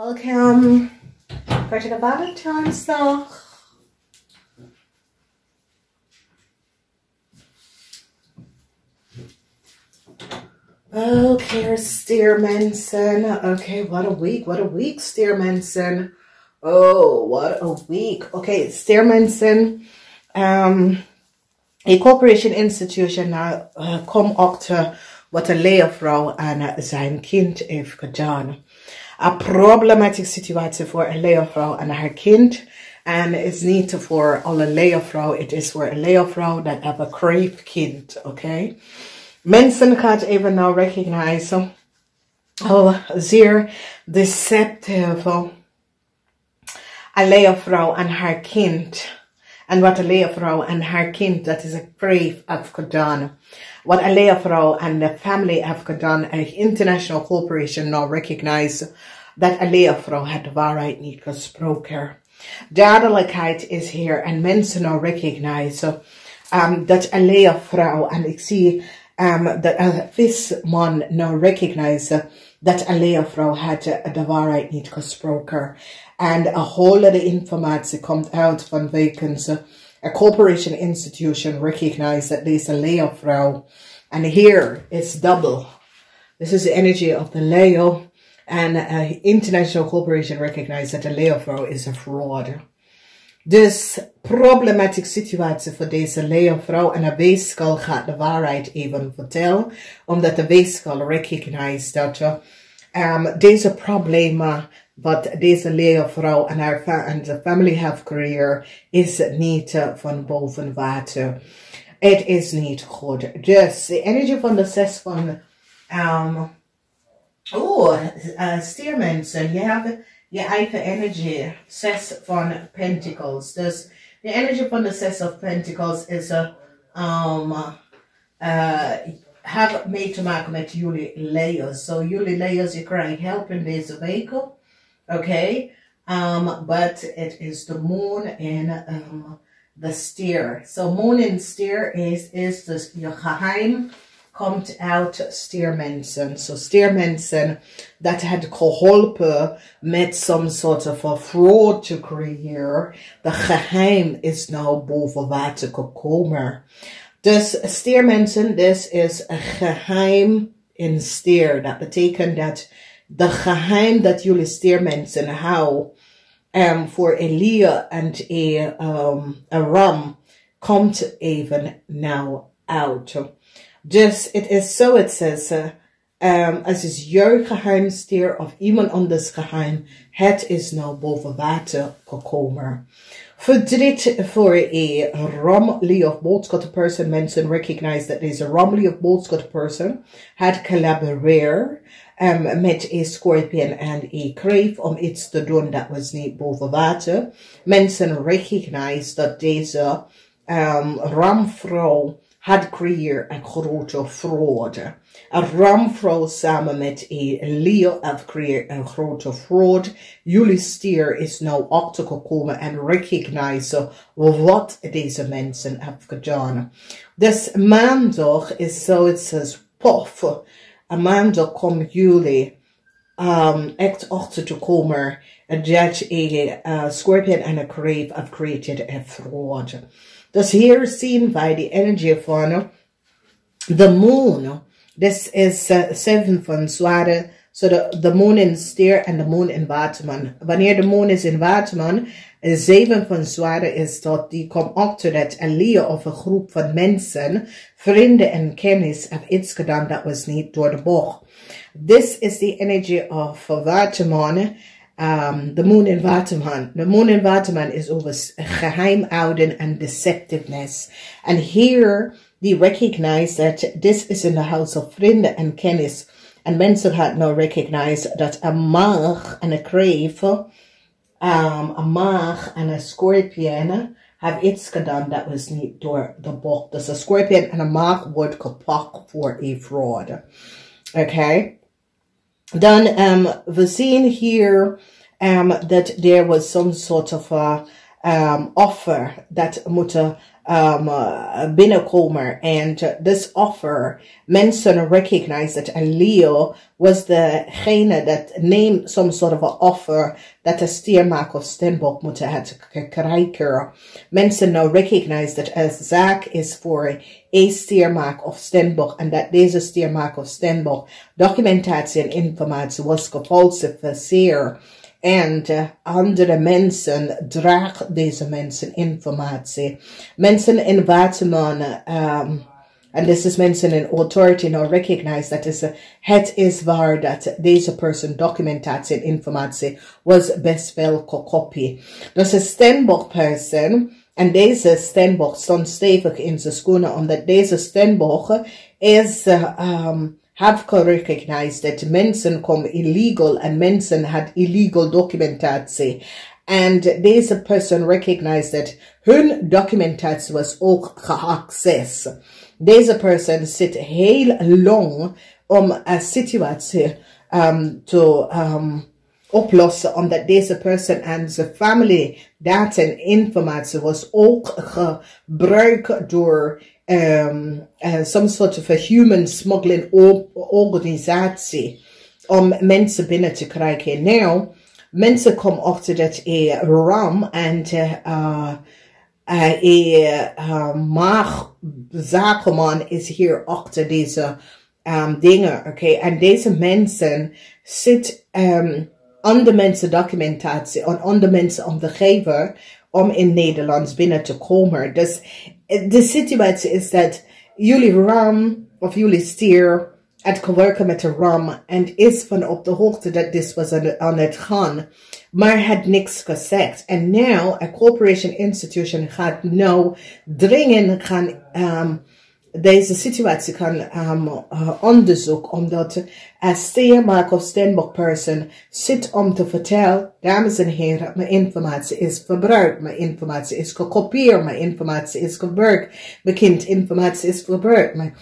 Welcome for the Valentine's Dag. Okay, STIER mensen. Okay, what a week, STIER mensen. Oh, what a week. Okay, STIER mensen. A corporation institution kom achter wat een leervrouw en zijn kind heeft gedaan. Een problematische situatie voor een leervrouw en haar kind. En het is niet voor alle leervrouwen, het is voor een leervrouw dat heeft een crave kind, oké? Mensen gaan even nou recognize hoe zeer deceptieve een leervrouw en haar kind. En wat een leervrouw en haar kind, dat is een crave, heeft gedaan. Wat een leervrouw en de family heeft gedaan, een international corporation nou recognize dat een leervrouw het de waarheid niet gesproken. Duidelijkheid is hier en mensen nou recognize dat een leervrouw, en ik zie dat een visman nou recognize dat een leervrouw het de waarheid niet gesproken. En een hele informatie komt uit van wegens a corporation institution recognize that there's a leervrouw. And here it's double. This is the energy of the Leo. And international corporation recognize that a leervrouw is a fraud. Dus problematische situatie voor deze leervrouw. En de weeskal gaat de waarheid even vertellen. Omdat de weeskal recognize dat deze problemen wat deze leervrouw en haar de family have career is niet van boven water. Het is niet goed. Dus de energie van de 6 van stiermensen, je hebt je eigen energie. 6 van Pentacles. Dus de energie van de 6 of Pentacles is have mee te maken met jullie Leo's. So jullie Leo's, je krijgt help in deze week. Okay, but it is the moon in the STIER. So moon in STIER is dus je geheim komt uit stiermensen. So stiermensen dat had geholpen met some sort of a fraud to creëren. De geheim is nou boven water gekomen. Dus stiermensen, this is een geheim in STIER. Dat betekent dat de geheim dat jullie stiermensen houden voor een leer en een ram komt even nou uit. Dus het is zo, het says, als is jouw geheim STIER of iemand anders geheim, het is nou boven water gekomen. Verdriet voor een romley of boodschap person, mensen recognize that there's a romley of boodschap person, had collaboreer met een scorpion en een crave om iets te doen dat was niet boven water. Mensen recognize dat deze ramvrouw had creëerd een grote fraude. Een ramvrouw samen met een leer heeft creëerd een grote fraud. Jullie STIER is nou achtergekomen en recognize wat deze mensen hebben gedaan. Dus maandag is zo, het says, pof. Maandag komen jullie echt achter te komen dat een scorpion en een crave have created a fraud. Dus hier zien wij de energie van the moon. This is 7 van zwaarden. So the moon in STIER en the moon in waterman. Wanneer de moon is in waterman, 7 van zwaarden is dat die komt achter dat een leer of een groep van mensen, vrienden en kennis heeft iets gedaan dat was niet door de bocht. This is the energy of waterman. The moon in waterman. The moon in waterman is over geheimhouden and deceptiveness. And here they recognize that this is in the house of vrienden en kennis. And mensen had now recognize that a maag and a crave, a maag and a scorpion have iets gedaan dat was niet door de bocht. Dus a scorpion en a maag wordt gepakt voor a fraud. Okay. Dan we zien hier that there was some sort of offer that moeten binnenkomen. En this offer, mensen recognize that a Leo was degene dat neemt some sort of an offer dat een stiermaak of steenbok moeten het krijgen. Mensen nou recognize dat een zaak is voor een stiermaak of steenbok en dat deze stiermaak of steenbok documentatie en informatie was gefalsificeerd. En andere mensen dragen deze mensen informatie. Mensen in watermannen, and this is mensen in authority now recognize that het is waar dat deze persoon documentatie en informatie was best wel gekopie. Dus een steenbok person, en deze steenbok stond stevig in zijn schoenen, omdat deze steenbok is have recognized that mensen komen illegal en mensen had illegal documentatie. And deze person recognized that hun documentatie was ook geaccess. Deze person zit heel lang om een situatie te oplossen, omdat deze person en zijn family data en informatie was ook gebruikt door some sort of a human smuggling organisatie om mensen binnen te krijgen. Nou, mensen komen achter dat Ram en zakenman is hier achter deze dingen, oké? En deze mensen zit onder mensen documentatie en onder mensen omgeven om in Nederlands binnen te komen. Dus de situatie is dat jullie Ram of jullie Stier het gewerkt met de Ram en is van op de hoogte dat dit was aan het gaan, maar had niks gezegd. En nu, een corporation institution gaat nou dringend gaan deze situatie gaan onderzoeken, omdat een steenmaak of steenbok person zit om te vertellen, dames en heren, mijn informatie is verbruikt, mijn informatie is gekopieerd, mijn informatie is gebruikt, mijn kind informatie is verbruikt, mijn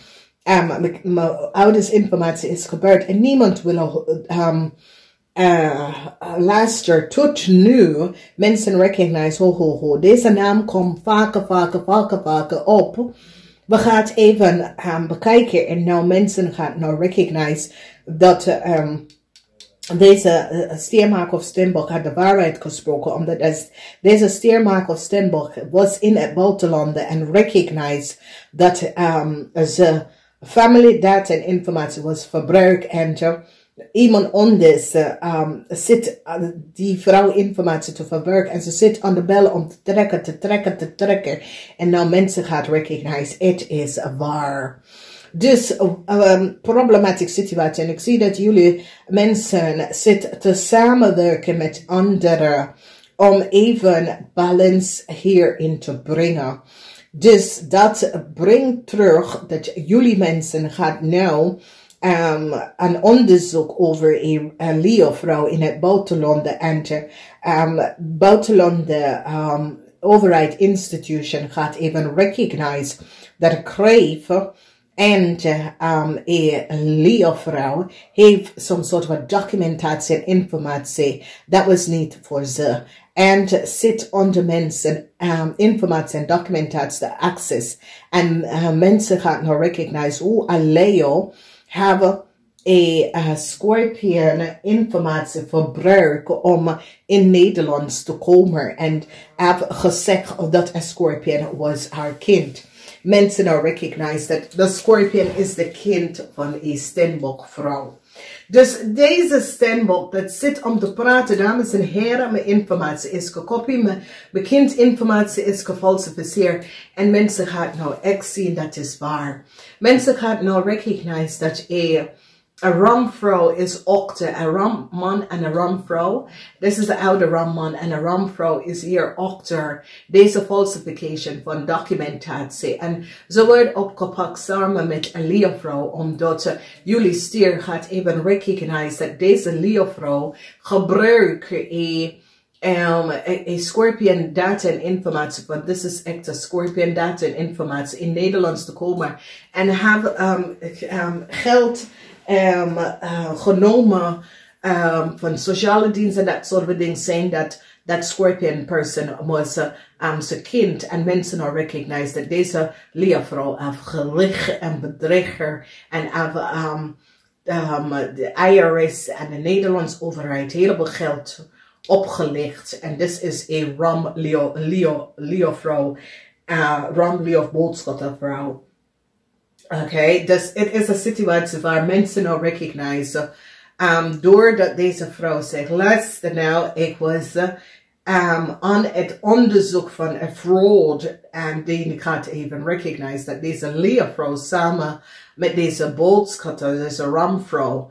ouders informatie is gebruikt en niemand wil luister tot nu. Mensen recognize, ho, deze naam komt vaker op. We gaan even bekijken en nou mensen gaan nou recognize dat deze stiermaak of steenbok had de waarheid gesproken, omdat deze stiermaak of steenbok was in het buitenland en recognize dat ze family data en informatie was verbruikt en iemand anders zit die vrouw informatie te verwerken en ze zit aan de bel om te trekken. En nou mensen gaan recognize, het is waar. Dus problematische situatie. En ik zie dat jullie mensen zitten te samenwerken met anderen om even balans hierin te brengen. Dus dat brengt terug dat jullie mensen gaan nou een onderzoek over een Leo-vrouw in het buitenland en buitenland overheid institution gaat even recognize dat een kreef en een Leo-vrouw heeft some sort of documentatie en informatie dat was niet voor ze. En zit onder mensen informatie en documentatie access. En mensen gaan nou recognize hoe een Leo hebben een Scorpion informatie verbruiken om in Nederlands te komen. En heb gezegd dat een Scorpion was haar kind. Mensen nou recognize dat de Scorpion is de kind van een steenbok vrouw. Dus deze steenbok dat zit om te praten, dames en heren, mijn informatie is gekopieerd, mijn kindinformatie is gefalsificeerd en mensen gaan nou echt zien dat is waar. Mensen gaan nou recognize dat een ramvrouw is okte, een ramman en een ramvrouw. Dit is de oude ramman en een ramvrouw is hier okter. Deze falsification van documentatie. En ze wordt opgepakt samen met een Leo-vrouw, omdat jullie Stier gaat even recognize dat deze Leo-vrouw gebruikt een Scorpion data en informatie, want dit is echt een Scorpion data en informatie in Nederlands te komen. En hebben geld genomen van sociale diensten en dat soort dingen zijn dat that Scorpion person was zijn kind. En mensen al recognize dat deze leervrouw heeft gelicht en bedrieger en heeft de IRS en de Nederlandse overheid heleboel geld opgelicht. En dit is een Ram Leo vrouw, Ram Leo boodschappervrouw. Oké, dus het is een situatie waar mensen al recognize. Doordat deze vrouw zegt, luister nou, ik was aan het onderzoek van een fraud. En ik had even recognize dat deze leervrouw samen met deze boodschapper, deze ramvrouw,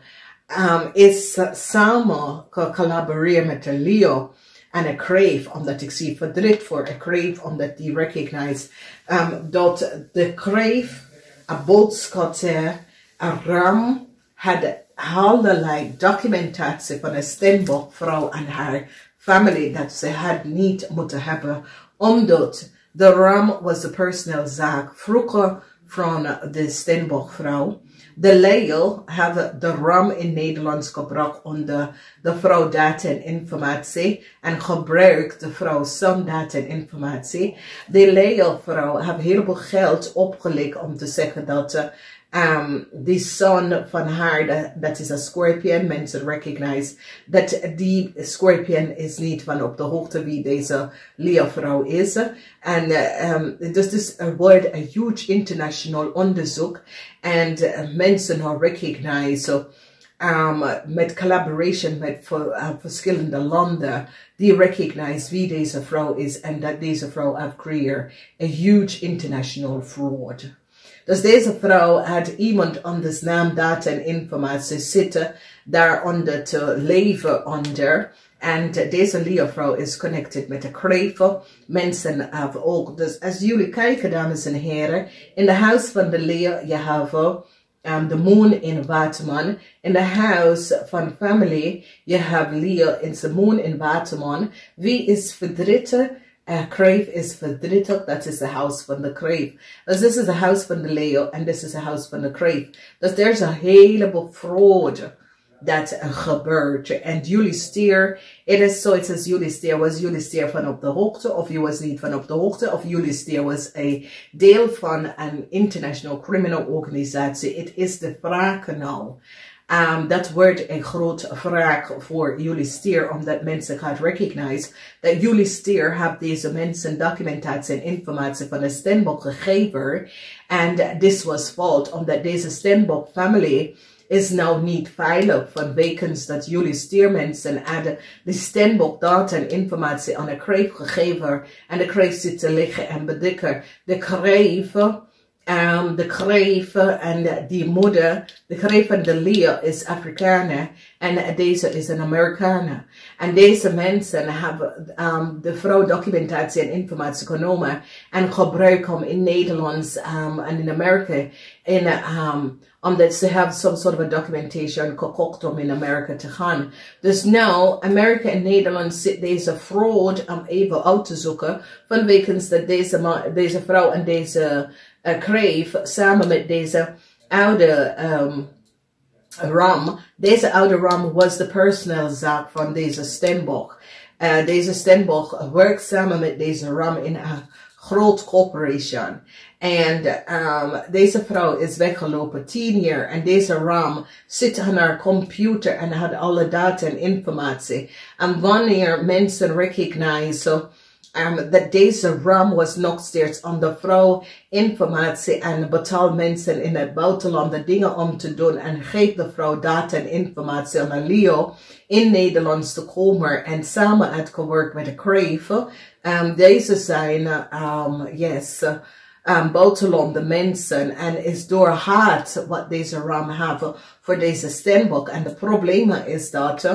is samen collaboreren met de Leo. En ik kreeg, omdat ik zie verdriet voor, ik kreeg omdat die recognize dat de kreeg een boodschapper, een ram, had allerlei documentatie van een stembokvrouw en haar familie dat ze had niet moeten hebben, omdat de ram was de personeel zaak vroeger van de stembokvrouw. De Leo hebben de ram in Nederlands gebruikt onder de vrouw data en informatie en gebruikt de vrouw some data en informatie. De Leo vrouw heeft heel veel geld opgelegd om te zeggen dat die zoon van haar, dat is een Scorpion, mensen recognize dat die Scorpion is niet van op de hoogte wie deze Leo-vrouw is. En dus er wordt een huge international onderzoek en mensen recognize met collaboration met verschillende landen, die recognize wie deze vrouw is en dat deze vrouw heeft gecreëerd een huge international fraud. Dus deze vrouw had iemand anders naam, data en informatie zitten daaronder te leven onder. En deze Leo-vrouw is connected met de krevel. Mensen hebben ook. Dus als jullie kijken, dames en heren, in de huis van de Leo, je hebt de moon in Waterman. In de huis van family, je hebt Leo in zijn moon in Waterman. Wie is verdrietig? Kreef is verdrietig, dat is de huis van de kreef. Dus dit is de huis van de Leo en dit is de huis van de kreef. Dus er is een heleboel fraude dat gebeurt. En jullie stier, het is zoiets als jullie stier, was jullie stier van op de hoogte of je was niet van op de hoogte of jullie stier was een deel van een international criminal organisatie. Het is de vraag nou. Dat wordt een grote vraag voor jullie stier, omdat mensen gaan recognize dat jullie stier heeft deze mensen documentatie en informatie van de stembok gegeven. En dit was fout, omdat deze stembok family is nou niet veilig vanwege dat jullie stiermensen hadden de stembok data en informatie aan de kreef gegeven. En de kreef zit te liggen en bedikken. De kreef en die moeder, de kreef en de Leo is Afrikaner en deze is een Amerikaner. En deze mensen hebben de vrouw documentatie en informatie genomen en gebruiken hem in Nederlands en in Amerika. Omdat ze hebben some sort of a documentation gekocht om in Amerika te gaan. Dus nou, Amerika en Nederland zit deze fraud om even uit te zoeken. Vanwege dat deze vrouw en deze kreef samen met deze oude ram. Deze oude ram was de personeelzaak van deze stembok. Deze stembok werkt samen met deze ram in een groot corporation. En deze vrouw is weggelopen 10 jaar. En deze ram zit aan haar computer en had alle data en informatie. En wanneer mensen recognize dat deze ram was nog steeds aan de vrouw informatie en betaalt mensen in het buitenland de dingen om te doen en geeft de vrouw data en informatie aan een Leo in Nederland te komen en samen uitgewerkt met de krevel. Deze zijn, buitenlandse mensen en is door haat wat deze ram hebben voor deze stembok. En de probleem is dat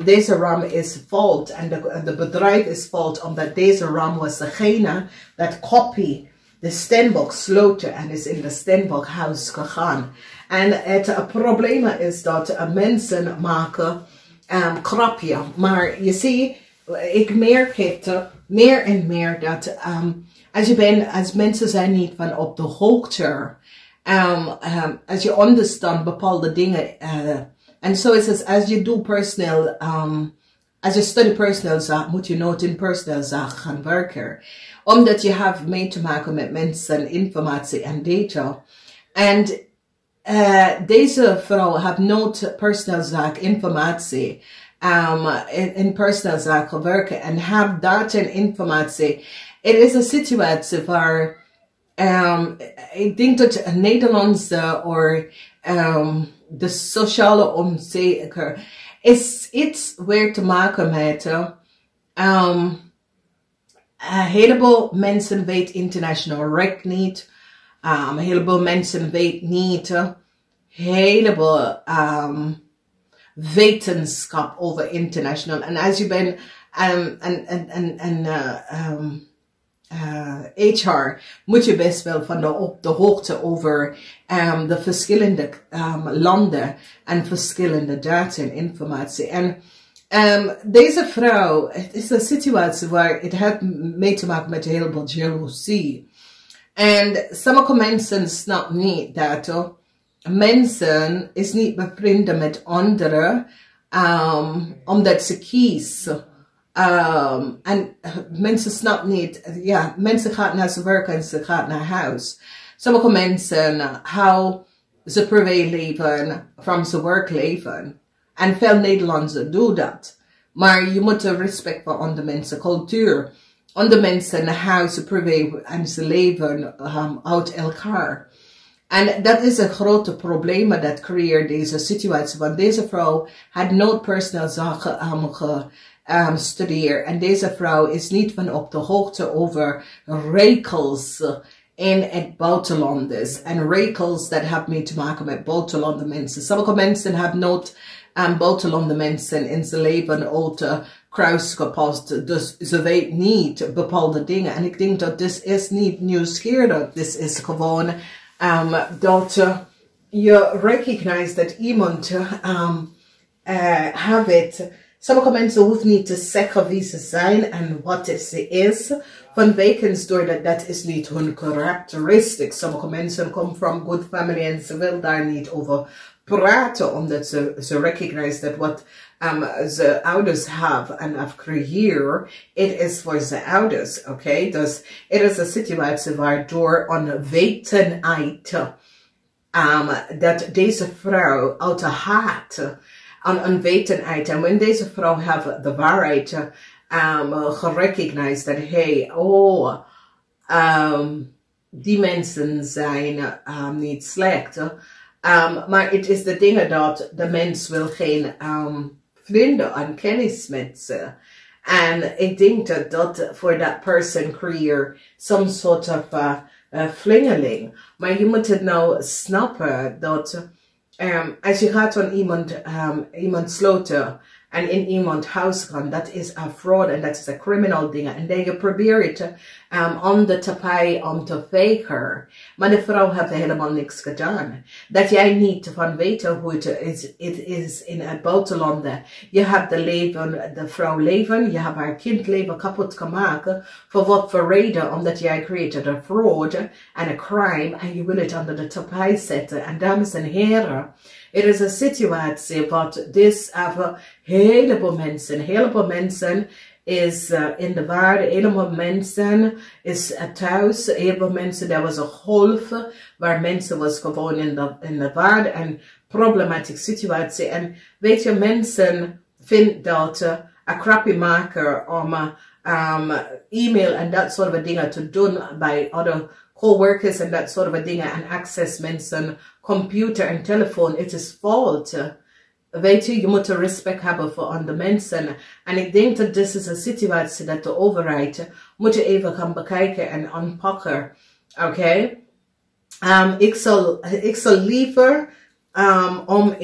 deze ram is fout en de bedrijf is fout omdat deze ram was degene dat copy de stembok sloten en is in de stembokhuis gegaan. En het probleem is dat mensen maken grapje. Maar je ziet, ik merk het meer en meer dat als mensen zijn niet van op de hoogte, als je understand bepaalde dingen, en zo is het als je doet personeel als je studie personeel zaak, moet je nooit in personeel zaak gaan werken. Omdat je hebt mee te maken met mensen, informatie en data. En deze vrouw heeft nooit personeelszaak informatie in personeelszaak gewerkt en heeft data en informatie. Het is een situatie waar ik denk dat Nederlandse of de sociale onzeker is iets weer te maken met een heleboel mensen weten international recht niet. Een heleboel mensen weten niet heleboel wetenschap over international. En als je bent HR, moet je best wel op de hoogte over de verschillende landen en verschillende data en informatie. En deze vrouw, het is een situatie waar het heeft mee te maken met een heleboel jaloezie. En sommige mensen snappen niet dat mensen is niet bevrienden met anderen omdat ze kiezen. En mensen snappen niet, ja, mensen gaan naar zijn werk en ze gaan naar huis. Sommige mensen houden ze privéleven van zijn werkleven. En veel Nederlanders doen dat. Maar je moet respect voor andere mensen, cultuur. Andere mensen houden ze privé en ze leven uit elkaar. En dat is een grote probleem dat creëert deze situatie. Want deze vrouw had nooit personeel zaken gestudeerd. En deze vrouw is niet van op de hoogte over regels in het buitenland. En regels dat hebben mee te maken met buitenlandse mensen. Sommige mensen hebben nooit buitenlandse mensen in zijn leven uit kruis gepast. Dus ze weet niet bepaalde dingen. En ik denk dat dit is niet nieuwsgierig. Dit is gewoon dat je recognized dat iemand heeft. Sommige mensen hoeven niet te zeggen wie ze zijn en wat ze is. Vanwege door dat is niet hun karakteristiek. Sommige mensen komen from good family en ze wil daar niet over praten. Omdat ze recognize dat wat ze ouders hebben en have creëerd, het is voor ze ouders. Oké, dus het is een situatie waardoor onwetendheid dat deze vrouw uit de hart aan onwetendheid. En wanneer deze vrouw heeft de waarheid gerecognized dat hey, die mensen zijn niet slecht. Maar het is de dingen dat de mens wil geen vrienden en kennis met ze. En ik denk dat voor dat person creëert some sort of flingeling. Maar je moet het nou snappen dat als je gaat aan iemand sloten en in iemand huis gaan, dat is een fraud en dat is een criminal ding. En dan je probeert het om de tapijt om te vegen. Maar de vrouw heeft helemaal niks gedaan. Dat jij niet van weet hoe het is in het buitenland. Je hebt de vrouw leven, je hebt haar kind leven kapot gemaakt. Voor wat voor reden? Omdat jij creëert een fraud en een crime en je wil het onder de tapijt zetten. En dames en heren, het is een situatie wat dit hebben heleboel mensen is in de waarde, helemaal mensen is thuis, heleboel mensen, er was een golf waar mensen was gewoon in de waarde en problematische situatie. En weet je, mensen vinden dat een crappy maker om e-mail en dat soort dingen te doen bij other coworkers en dat soort dingen en access mensen, computer en telefoon, het is fout. Weet je moet respect hebben voor andere mensen. En ik denk dat dit is een situatie dat de overheid moet even gaan bekijken en aanpakken. Oké? Ik zal liever om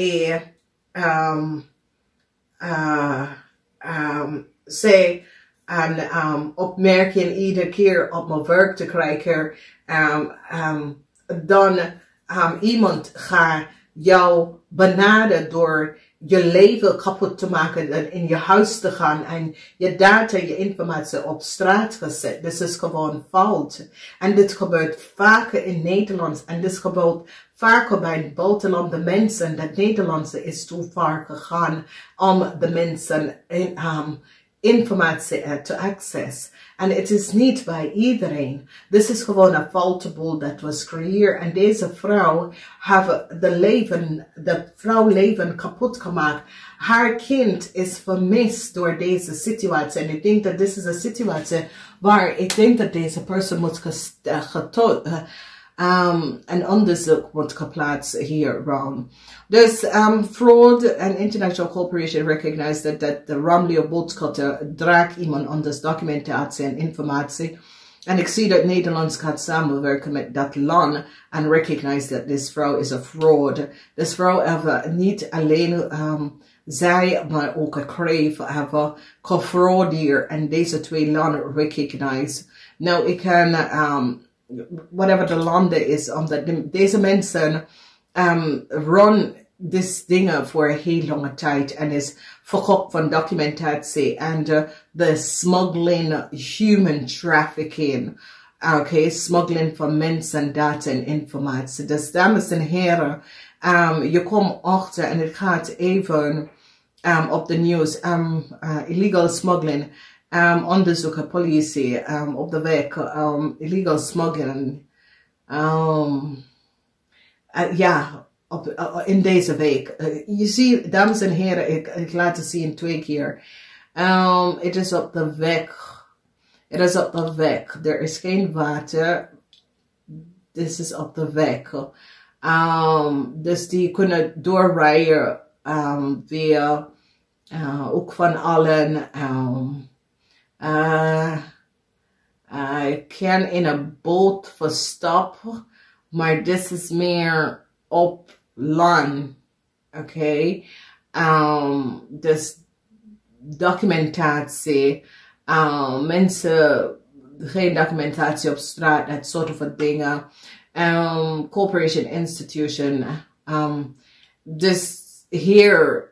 een opmerking iedere keer op mijn werk te krijgen. Dan iemand gaat jou benaderen door je leven kapot te maken en in je huis te gaan en je data, je informatie op straat gezet. Dus is gewoon fout. En dit gebeurt vaker in Nederland en dit gebeurt vaker bij buitenlandse mensen. Dat Nederlandse is te ver gegaan om de mensen informatie te access. En het is niet bij iedereen. Dit is gewoon een foutable dat was creëerd. En deze vrouw heeft de vrouw leven kapot gemaakt. Haar kind is vermist door deze situatie. En ik denk dat dit is een situatie waar ik denk dat deze persoon moet een onderzoek wordt geplaatst hier rond. Dus fraud and international cooperation recognize that the Ramley boodschapper draagt iemand anders documentatie en informatie. En ik zie dat Nederland gaat samenwerken met dat land en recognize dat deze vrouw is een fraud. Deze vrouw heeft niet alleen zij, maar ook een crave hebben gefraudeerd en deze twee landen recognize. Nou, ik kan whatever de landen is, omdat deze mensen run deze dingen voor een heel lange tijd en is verkocht van documentatie en de smuggling, human trafficking, smuggling van mensen, data en informatie. Dus dames en heren, je komt achter en het gaat even op de nieuws, illegal smuggling. Onderzoeken, politie, op de weg, illegal smuggling. Ja, in deze week. Je ziet, dames en heren, ik laat het zien 2 keer. Het is op de weg. Het is op de weg. Er is geen water. Dit is op de weg. Dus die kunnen doorrijden via ook van allen. Ik kan in een boot verstappen, maar dit is meer op land. Oké. Dus documentatie, mensen, geen documentatie op straat, dat soort van dingen. Corporation institution. Dus hier,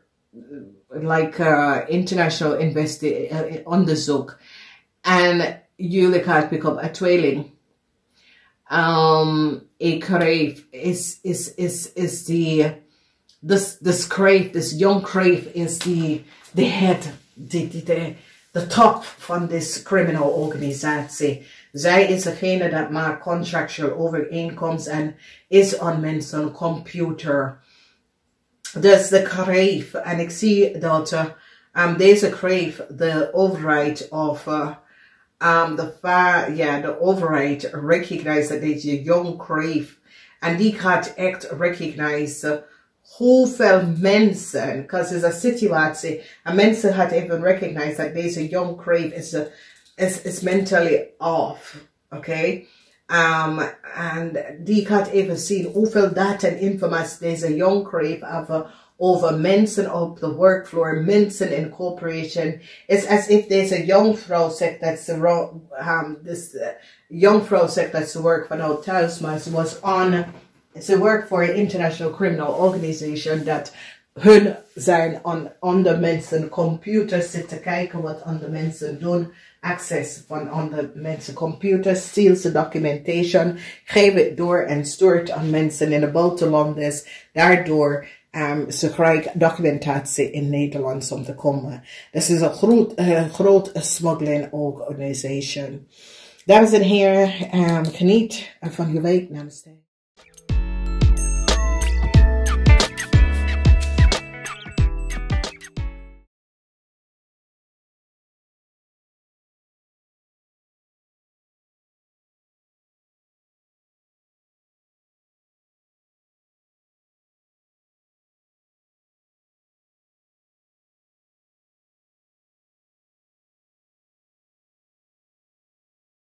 like international onderzoek. En jullie gaat pick up een tweeling. Ik kreeg is die this crave, this young crave is the head, the top van this criminal organisatie. Zij is degene dat maakt contractual overeenkomst en is aan mensen computer. Dus de crave, en ik zie dat deze crave, de overheid of de overheid recognize dat deze young crave en die gaat echt recognize hoeveel mensen, because het is een situatie en mensen gaat even recognize dat deze young crave is mentally off, oké? En die gaat even zien hoeveel data en informatie deze young crave hebben over mensen op de workfloor, mensen in corporation. It's as if deze young vrouw zegt dat ze young vrouw zegt dat ze werkt vanuit thuis, maar ze werkt voor een international criminal organization dat hun zijn aan de mensen computers zitten kijken wat andere mensen doen. Access van andere mensen computers, steals de documentation, geeft het door en stuurt aan mensen in de buitenland. Dus daardoor ze krijgen documentatie in Nederland om te komen. Dus is een groot smuggling organization. Dames en heren, geniet van je week. Namaste.